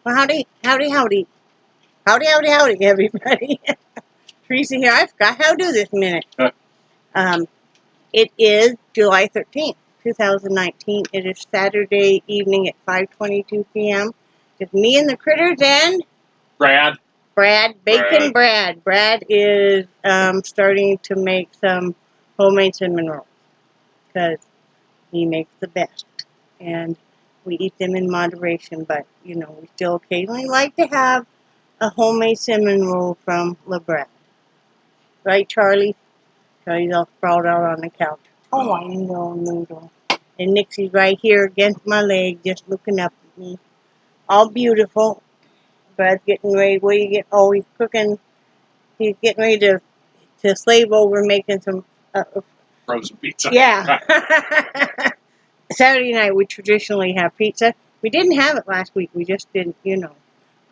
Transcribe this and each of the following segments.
Well, howdy, howdy, howdy. Howdy, howdy, howdy, everybody. Theresa here. I forgot how to do this minute. It is July 13th, 2019. It is Saturday evening at 5:22 p.m. Just me and the critters and Brad. Bacon Brad. Brad is starting to make some homemade cinnamon rolls because he makes the best. And we eat them in moderation, but, you know, we still occasionally like to have a homemade cinnamon roll from LeBrad. Right, Charlie? Charlie's all sprawled out on the couch. Oh, I know, Noodle. And Nixie's right here against my leg, just looking up at me. All beautiful. Brad's getting ready. What are you getting? Oh, he's cooking. He's getting ready to slave over making some Frozen pizza. Yeah. Saturday night, we traditionally have pizza. We didn't have it last week. We just didn't,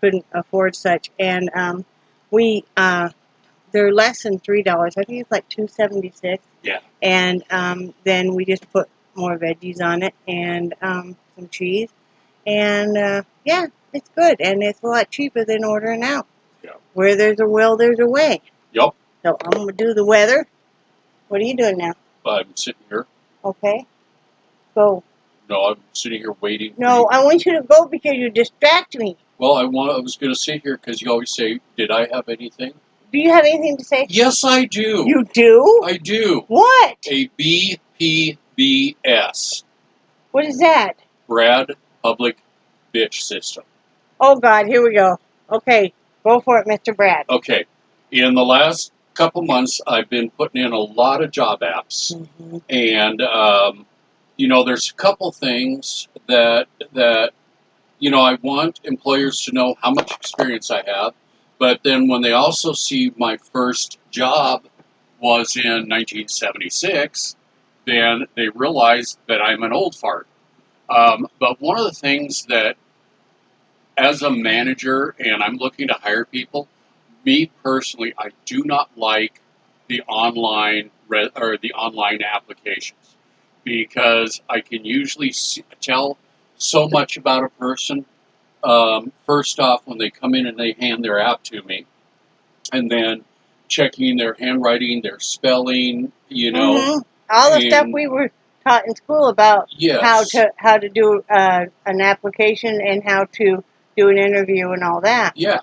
couldn't afford such. And they're less than $3. I think it's like $2.76. Yeah. And then we just put more veggies on it and some cheese. And yeah, it's good. And it's a lot cheaper than ordering out. Yeah. Where there's a will, there's a way. Yep. So I'm going to do the weather. What are you doing now? I'm sitting here. Okay. Go. No, I'm sitting here waiting. No, I want you to go because you distract me. Well, I was going to sit here because you always say, "Did I have anything?" Do you have anything to say? Yes, I do. You do? I do. What? A BPBS. What is that? Brad Public Bitch System. Oh, God, here we go. Okay, go for it, Mr. Brad. Okay. In the last couple months, I've been putting in a lot of job apps. Mm-hmm. And, there's a couple things that I want employers to know how much experience I have. But then when they also see my first job was in 1976, then they realize that I'm an old fart. But one of the things that, as a manager, and I'm looking to hire people, me personally, I do not like the online applications because I can usually tell so much about a person. First off, when they come in and they hand their app to me, and then checking their handwriting, their spelling, Mm-hmm. All the stuff we were taught in school about yes. how to do an application and how to do an interview and all that. Yeah,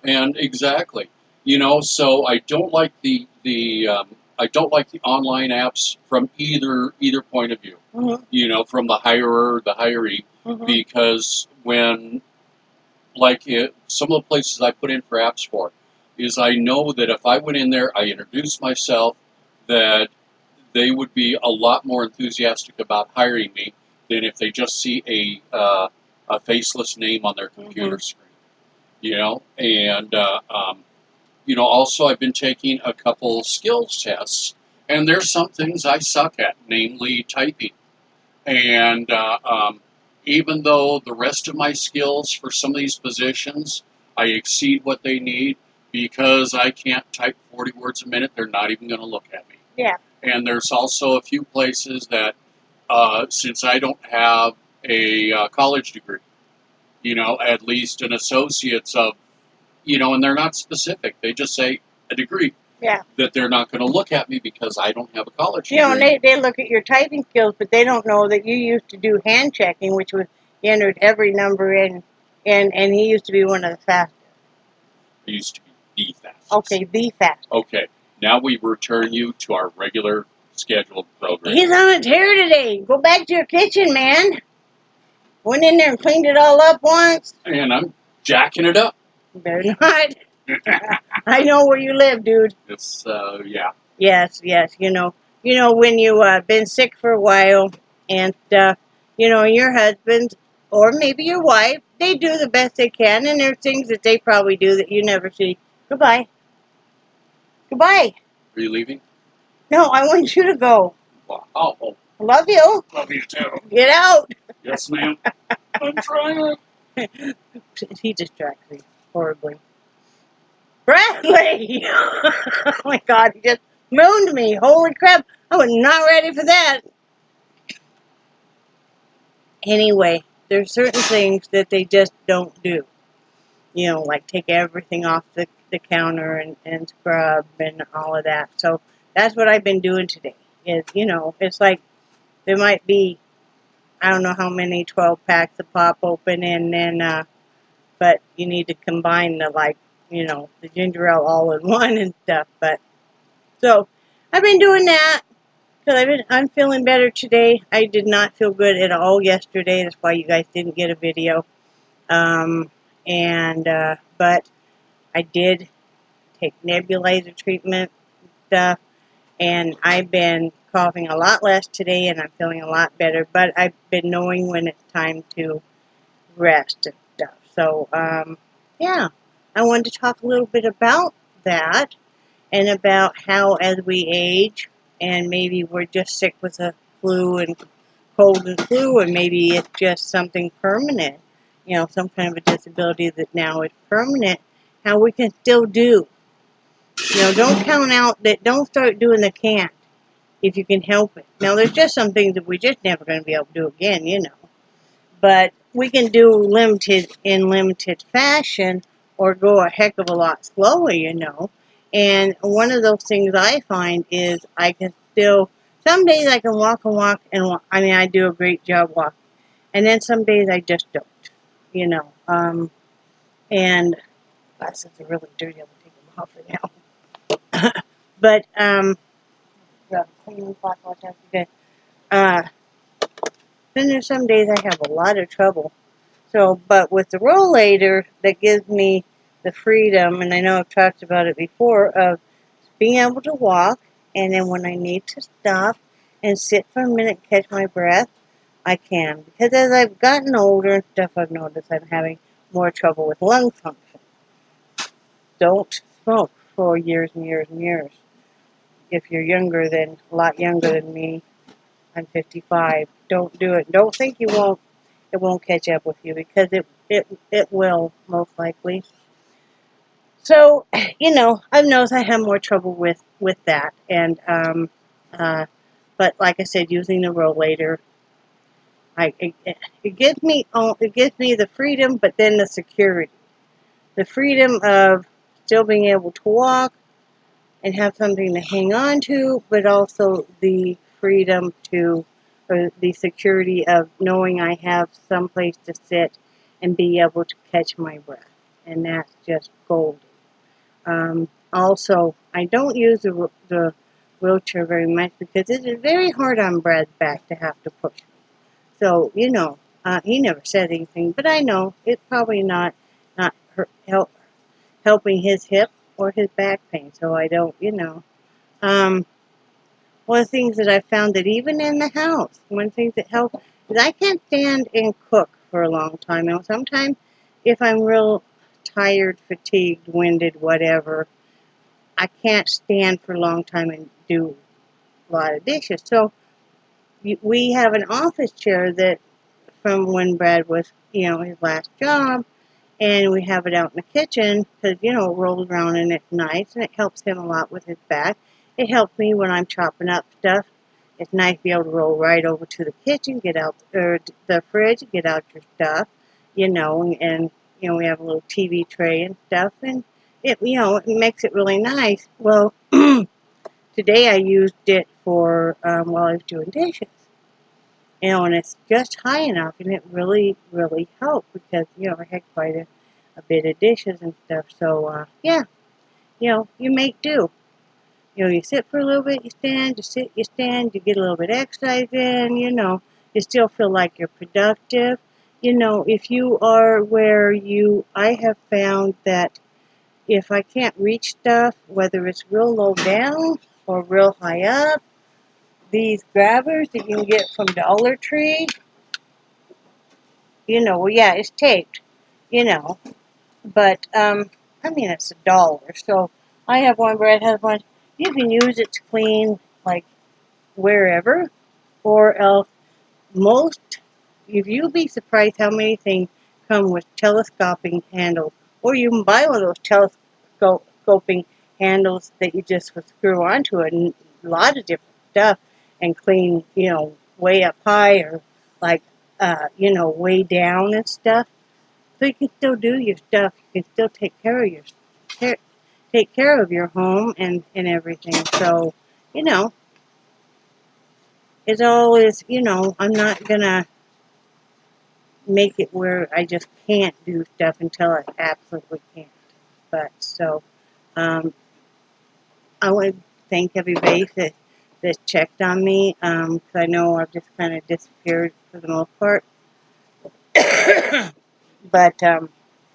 and exactly. So I don't like the online apps from either point of view. Mm-hmm. From the hirer, the hiree, Mm-hmm. because when some of the places I put in for apps for is I know that if I went in there, I introduced myself, that they would be a lot more enthusiastic about hiring me than if they just see a faceless name on their computer screen. And also I've been taking a couple skills tests, and there's some things I suck at, namely typing. And even though the rest of my skills for some of these positions, I exceed what they need, because I can't type 40 words a minute, they're not even going to look at me. Yeah. And there's also a few places that, since I don't have a college degree, at least an associate's of, and they're not specific. They just say a degree. Yeah. That they're not going to look at me because I don't have a college degree. And they look at your typing skills, but they don't know that you used to do hand checking, which was you entered every number in, and he used to be one of the fastest. He used to be the fastest. Okay, the fastest. Okay, now we return you to our regular scheduled program. He's on a tear today. Go back to your kitchen, man. Went in there and cleaned it all up once. And I'm jacking it up. You better not. I know where you live, dude. It's, yeah. Yes. When you've been sick for a while and stuff, your husband or maybe your wife, they do the best they can, and there's things that they probably do that you never see. Goodbye. Goodbye. Are you leaving? No, I want you to go. Wow. Oh. Love you. Love you too. Get out. Yes, ma'am. I'm trying. He distracts me horribly. Bradley! Oh my God, he just mooned me. Holy crap. I was not ready for that. Anyway, there's certain things that they just don't do. you know, like take everything off the counter and scrub and all of that. So that's what I've been doing today. Is, you know, it's like there might be, I don't know how many 12 packs of pop open, and then but you need to combine the, like, you know, the ginger ale all in one and stuff. But so I've been doing that because I'm feeling better today. I did not feel good at all yesterday. That's why you guys didn't get a video. But I did take nebulizer treatment stuff, and I've been coughing a lot less today, and I'm feeling a lot better. But I've been knowing when it's time to rest and stuff. So, yeah, I wanted to talk a little bit about that and about how as we age, and maybe we're just sick with a flu and cold and flu, and maybe it's just something permanent, you know, some kind of a disability that now is permanent, how we can still do. You know, don't count out that, don't start doing the can't if you can help it. Now, there's just some things that we're just never going to be able to do again, you know. But we can do limited fashion, or go a heck of a lot slower, you know. And one of those things I find is I can still, some days I can walk and walk, and I mean, I do a great job walking. And then some days I just don't, you know. And glasses are really dirty. I'm going to take them off for now. But, cleaning cloth wash after good. Then there's some days I have a lot of trouble. So, but with the rollator, that gives me the freedom, and I know I've talked about it before, of being able to walk, and then when I need to stop and sit for a minute, catch my breath, I can. Because as I've gotten older and stuff, I've noticed I'm having more trouble with lung function. Don't smoke for years and years and years. If you're a lot younger than me, I'm 55. Don't do it. Don't think it won't catch up with you, because it will, most likely. So, you know, I've noticed I have more trouble with that, and but like I said, using the rollator, it gives me the freedom, but then the security, the freedom of still being able to walk and have something to hang on to, but also the freedom to, or the security of knowing I have some place to sit and be able to catch my breath, and that's just gold. Also, I don't use the wheelchair very much because it is very hard on Brad's back to have to push me. So, you know, he never said anything, but I know it's probably not helping his hip or his back pain. So I don't, you know. One of the things that I found, that even in the house, one thing that helps is I can't stand and cook for a long time. You know, sometimes if I'm real tired, fatigued, winded, whatever, I can't stand for a long time and do a lot of dishes. So we have an office chair that from when Brad was, you know, his last job, and we have it out in the kitchen because, you know, it rolls around and it's nice, and it helps him a lot with his back. It helps me when I'm chopping up stuff. It's nice to be able to roll right over to the kitchen, get out, or the fridge, get out your stuff, you know, and you know, we have a little TV tray and stuff, and it, you know, it makes it really nice. Well, today I used it for while I was doing dishes, you know, and it's just high enough, and it really, really helped because, you know, I had quite a bit of dishes and stuff. So yeah, you know, you make do. You know, you sit for a little bit, you stand, you sit, you stand, you get a little bit of exercise in, you know, you still feel like you're productive. You know, if you are where I have found that if I can't reach stuff, whether it's real low down or real high up, these grabbers that you can get from Dollar Tree, you know, well, yeah, it's taped, you know, but, I mean, it's $1, so I have one, Brad has one. You can use it to clean, like, wherever, or else you'll be surprised how many things come with telescoping handles, or you can buy one of those telescoping handles that you just would screw onto it, and a lot of different stuff, and clean, you know, way up high, or like, you know, way down and stuff. So you can still do your stuff. You can still take care of take care of your home and everything. So, you know, it's always, you know, I'm not gonna make it where I just can't do stuff until I absolutely can't. But so, um, I want to thank everybody that checked on me. 'Cause I know I've just kind of disappeared for the most part. But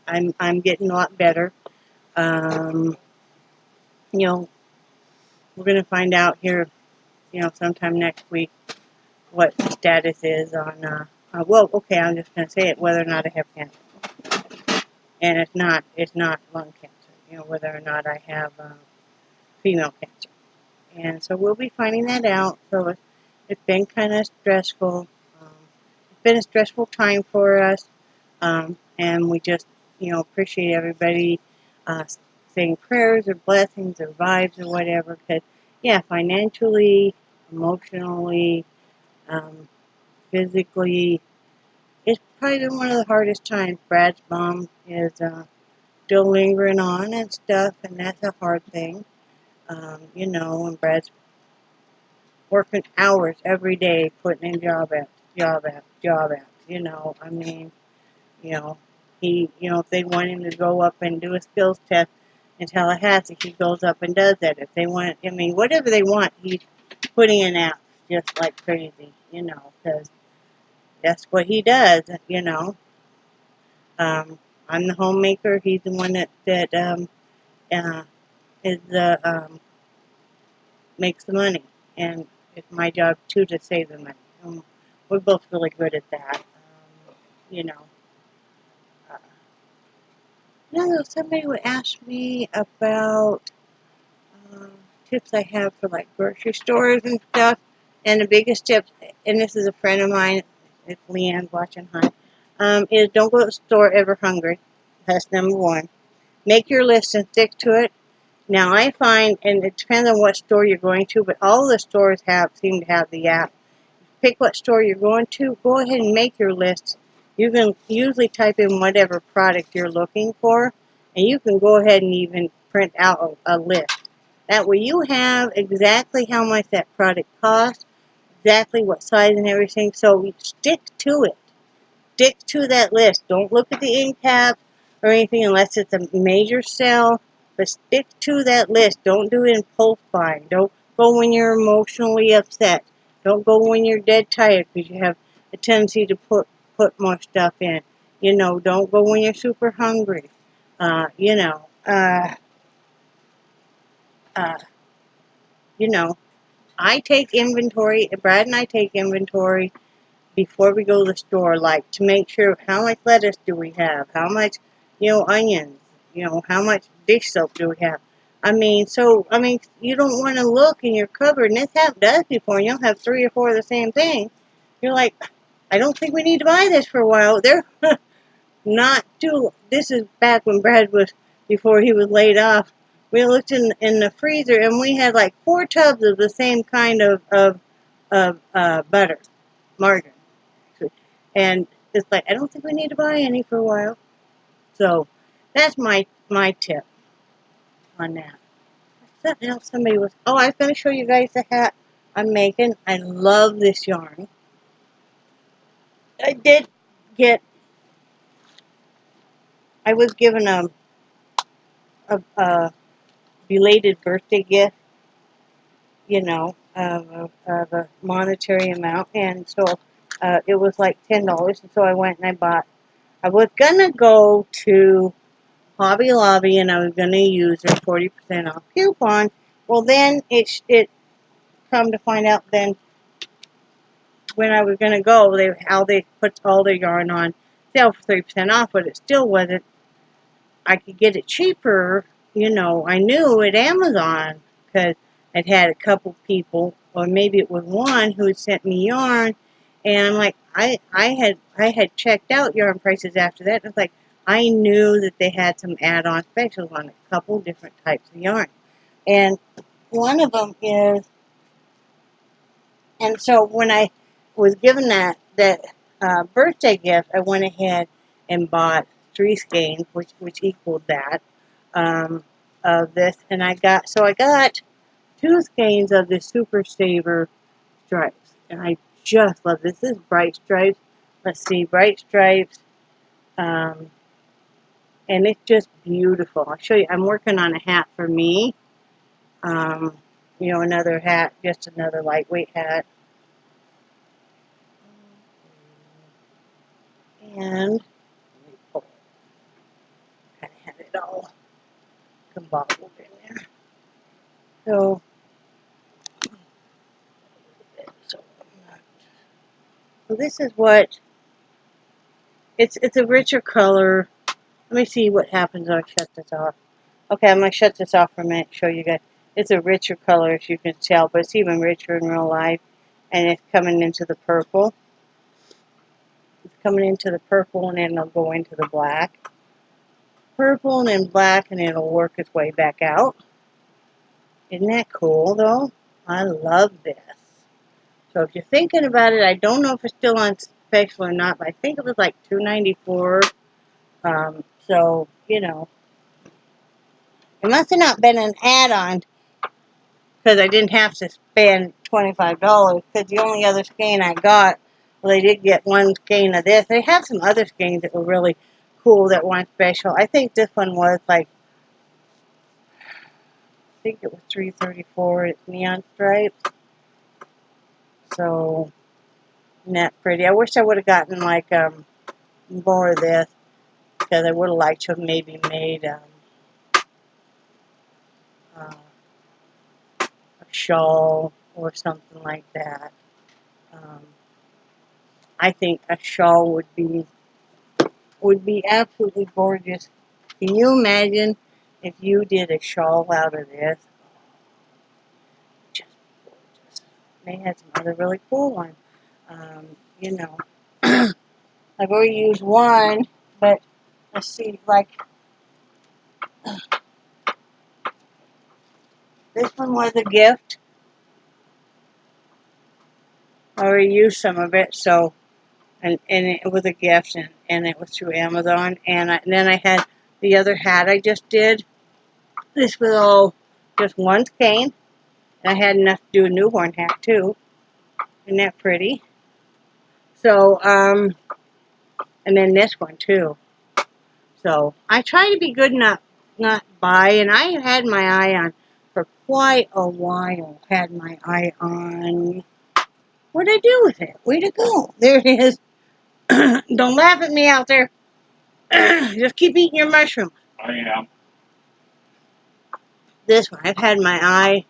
I'm getting a lot better. Um, you know, we're gonna find out here, you know, sometime next week what the status is on. Well, okay, I'm just gonna say it, whether or not I have cancer, and it's not lung cancer. You know, whether or not I have female cancer, and so we'll be finding that out. So it's been kind of stressful. It's been a stressful time for us, and we just, you know, appreciate everybody uh, saying prayers or blessings or vibes or whatever. Because, yeah, financially, emotionally, um, physically, it's probably been one of the hardest times. Brad's mom is still lingering on and stuff, and that's a hard thing. You know, and Brad's working hours every day, putting in job after, you know, I mean, you know, you know, if they want him to go up and do a skills test in Tallahassee, he goes up and does that. If they want, I mean, whatever they want, he's putting in apps just like crazy, you know, because that's what he does, you know. I'm the homemaker. He's the one that uh, is the makes the money, and it's my job too to save the money. We're both really good at that. You know, uh, somebody would ask me about uh, tips I have for like grocery stores and stuff, and the biggest tip, and this is a friend of mine, if Leanne's watching, hi, is don't go to the store ever hungry. That's number one. Make your list and stick to it. Now I find, and it depends on what store you're going to, but all the stores seem to have the app. Pick what store you're going to. Go ahead and make your list. You can usually type in whatever product you're looking for, and you can go ahead and even print out a list. That way you have exactly how much that product costs, exactly what size and everything. So stick to it. Stick to that list. Don't look at the end cap or anything unless it's a major sale, but stick to that list. Don't do impulse buying. Don't go when you're emotionally upset. Don't go when you're dead tired because you have a tendency to put more stuff in. You know, don't go when you're super hungry. You know, uh, you know, I take inventory. Brad and I take inventory before we go to the store, like to make sure how much lettuce do we have, how much, you know, onions, you know, how much dish soap do we have. I mean, you don't want to look in your cupboard, and this happened to us before, and you'll have 3 or 4 of the same thing. You're like, I don't think we need to buy this for a while. They're not too, this is back when Brad was, before he was laid off. We looked in the freezer, and we had like 4 tubs of the same kind of butter, margarine. And it's like, I don't think we need to buy any for a while. So that's my tip on that. Something else somebody was, oh, I was going to show you guys the hat I'm making. I love this yarn. I did get, I was given a belated birthday gift, you know, of a monetary amount. And so it was like $10. And so I went and I was going to go to Hobby Lobby, and I was going to use their 40% off coupon. Well, then it come to find out then when I was going to go, how they put all their yarn on sale for 30% off, but it still wasn't. I could get it cheaper, you know. I knew at Amazon because I'd had a couple people, or maybe it was one, who had sent me yarn, and I'm like, I had checked out yarn prices after that. And it's like I knew that they had some add-on specials on a couple different types of yarn, and one of them is, and so when I was given that birthday gift, I went ahead and bought 3 skeins, which equaled that of this, and I got 2 skeins of the Super Saver stripes, and I just love this. This is bright stripes. Let's see, bright stripes, and it's just beautiful. I'll show you. I'm working on a hat for me. You know, another hat, just another lightweight hat. And kind of had it all combobbled in there. So this is what it's a richer color. Let me see what happens when I shut this off. Okay, I'm gonna shut this off for a minute, show you guys. It's a richer color, as you can tell, but it's even richer in real life, and it's coming into the purple. It's coming into the purple, and then it'll go into the black. Purple and then black, and it'll work its way back out. Isn't that cool, though? I love this. So if you're thinking about it, I don't know if it's still on special or not, but I think it was like $2.94. So, you know, it must have not been an add-on because I didn't have to spend $25 because the only other skein I got, well, they did get 1 skein of this. They have some other skeins that were really cool that weren't special. I think this one was like, I think it was $3.34. It's neon stripes. So, isn't that pretty? I wish I would have gotten like more of this because I would have liked to have maybe made a shawl or something like that. I think a shawl would be absolutely gorgeous. Can you imagine if you did a shawl out of this? Just gorgeous. They had some other really cool ones. You know, I've already used one, but let's see, like this one was a gift. I already used some of it, so and it was a gift, and it was through Amazon. And then I had the other hat I just did. This was all just 1 skein. And I had enough to do a newborn hat too. Isn't that pretty? So, and then this one too. So I try to be good, not buy. And I had my eye on for quite a while. Had my eye on. What'd I do with it? Where'd it go? There it is. Don't laugh at me out there. Just keep eating your mushroom. I am. This one, I've had my eye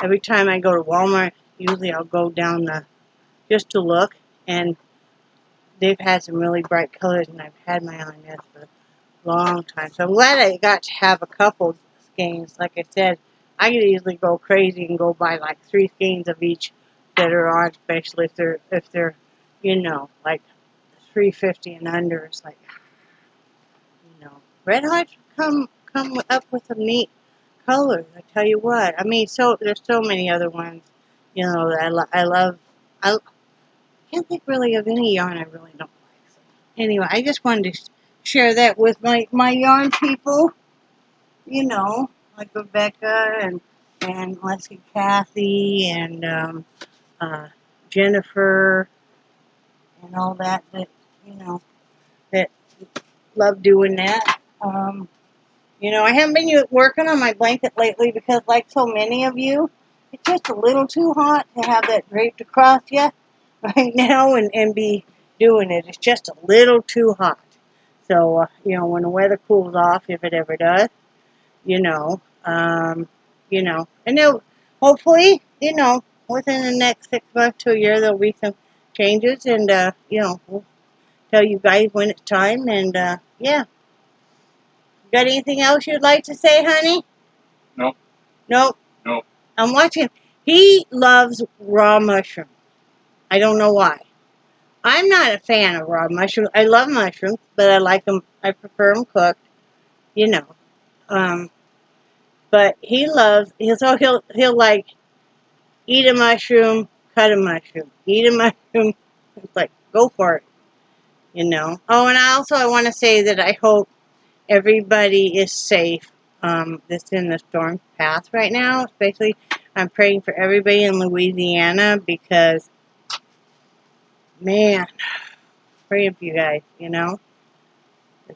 every time I go to Walmart. Usually I'll go down just to look, and they've had some really bright colors, and I've had my eye on this for a long time. So I'm glad I got to have a couple skeins. Like I said, I could easily go crazy and go buy like 3 skeins of each that are on, especially if they're you know, like $3.50 and under. It's like, you know, Red Hots come up with some neat colors. I tell you what. I mean, there's so many other ones, you know, that I love. I can't think really of any yarn I really don't like. So anyway, I just wanted to share that with my yarn people. You know, like Rebecca and let's see, Kathy and Jennifer and all that you know that love doing that. You know, I haven't been working on my blanket lately because, like so many of you, it's just a little too hot to have that draped across you right now and be doing it. It's just a little too hot. So, you know, when the weather cools off, if it ever does, you know, and then hopefully, you know, within the next 6 months to a year, there'll be some changes, and, you know, we'll tell you guys when it's time, and, yeah. Got anything else you'd like to say, honey? Nope. Nope. Nope. I'm watching. He loves raw mushrooms. I don't know why. I'm not a fan of raw mushrooms. I love mushrooms, but I like them. I prefer them cooked. You know. But he loves. He'll like eat a mushroom, cut a mushroom, eat a mushroom. It's like, go for it. you know. Oh, and I want to say that I hope everybody is safe that's in the storm path right now. Especially, I'm praying for everybody in Louisiana because, man, praying for you guys, you know.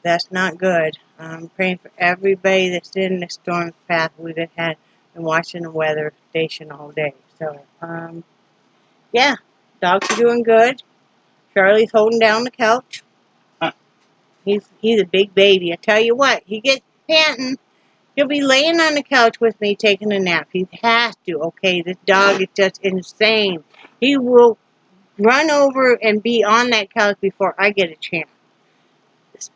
That's not good. I'm praying for everybody that's in the storm path. We've been watching the weather station all day. So, yeah, dogs are doing good. Charlie's holding down the couch. He's a big baby. I tell you what, he gets panting. He'll be laying on the couch with me taking a nap. He has to, okay? This dog is just insane. He will run over and be on that couch before I get a chance.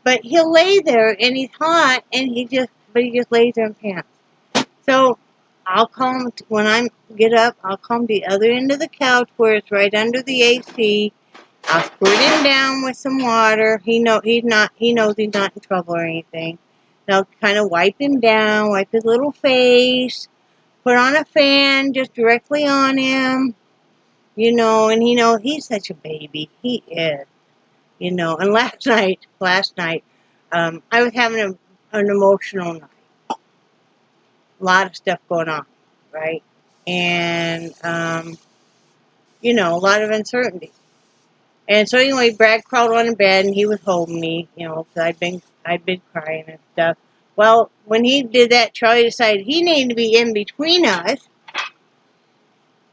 But he'll lay there and he's hot and he just lays there and pants. So I'll come when I get up. I'll come to the other end of the couch where it's right under the AC. I'll squirt him down with some water. He knows he's not in trouble or anything. And I'll kind of wipe him down, wipe his little face, put on a fan just directly on him, you know. And he's such a baby. He is, you know. And last night, I was having an emotional night. A lot of stuff going on, right? And you know, a lot of uncertainty. And so anyway, Brad crawled on the bed and he was holding me, you know, because I'd been crying and stuff. Well, when he did that, Charlie decided he needed to be in between us.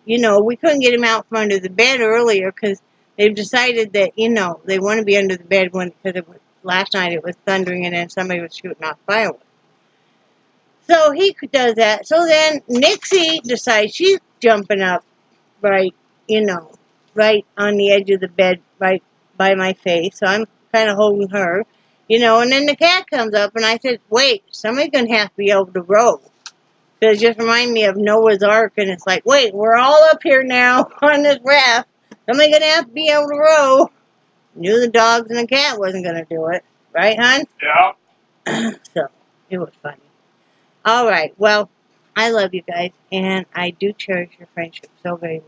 You know, we couldn't get him out from under the bed earlier because they've decided that, you know, they want to be under the bed because last night it was thundering and then somebody was shooting off fireworks. So he does that. So then Nixie decides she's jumping up right, you know, right on the edge of the bed, right by my face. So I'm kind of holding her, you know, and then the cat comes up and I said, wait, somebody's going to have to be able to row. Because it just reminded me of Noah's Ark, and it's like, wait, we're all up here now on this raft. Somebody's going to have to be able to row. Knew the dogs and the cat wasn't going to do it. Right, hon? Yeah. So, it was funny. All right, well, I love you guys, and I do cherish your friendship so very much.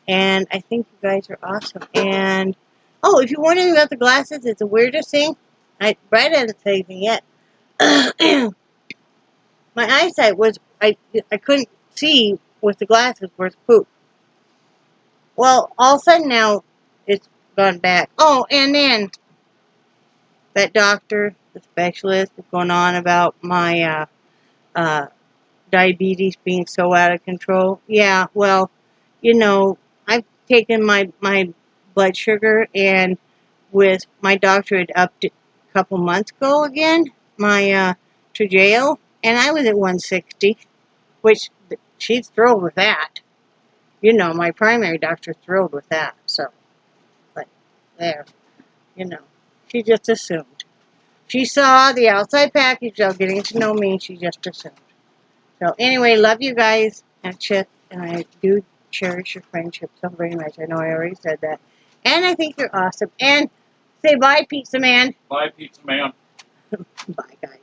And I think you guys are awesome. And, oh, if you're wondering about the glasses, it's the weirdest thing. Brad hasn't said anything yet. My eyesight was, I couldn't see with the glasses where's poop. Well, all of a sudden now, it's gone back. Oh, and then, that doctor, the specialist, was going on about my, diabetes being so out of control. Yeah, well, you know, I've taken my blood sugar, and with my doctor had upped it a couple months ago again, my Trigeo, and I was at 160, which she's thrilled with that. You know, my primary doctor's thrilled with that. So, but there, you know, she just assumed. She saw the outside package of getting to know me, and she just assumed. So anyway, love you guys, and I do cherish your friendship so very much. I know I already said that. And I think you're awesome. And say bye, Pizza Man. Bye, Pizza Man. Bye, guys.